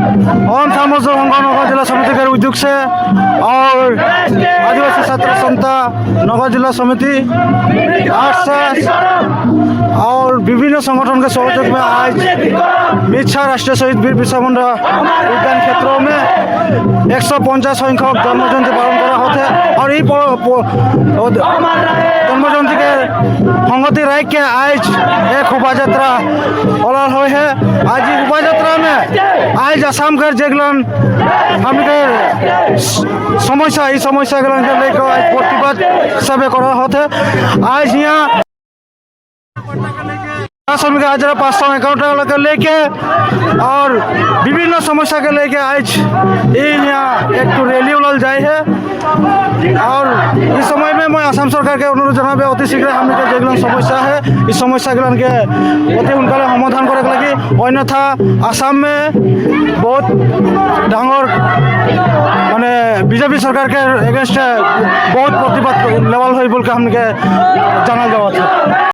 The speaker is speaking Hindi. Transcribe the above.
ओम श्याम मजदूर संघ नगर जिला समिति के उद्योग से और आदिवासी छात्र संस्था नगर जिला समिति आरएसएस और विभिन्न संगठन के सहयोग में आज मिर्छा राष्ट्रीय शहीद वीर बिरसा मुंडा उद्यान क्षेत्रों में 150 संख्यक जन्म जयंती पालन करा होते हैं। और ये जन्म जयंती के संगति राख के आज एक शोभा यात्रा ओलाल हुई है। आज शोभा यात्रा में आज आसाम के जेगलन हमके समस्या ये समस्या के लेकर आज प्रतिवाद हिसाब करा होते आज यहाँ श्रमिक हाजिरा 551 टाका लेके और विभिन्न समस्या के लेके आज यहाँ एक तो रैली उलल जाए है। और इस समय में मैं असम सरकार के अनुरोध जनाबे अति शीघ्र हम जो समस्या है इस समस्या के अति सोनकाले समाधान करे लगी, अन्यथा आसाम में बहुत डांगर माने बीजेपी सरकार के एगेंस्ट बहुत प्रतिबाद लेवल हो बोल के हमके जानल जावा था।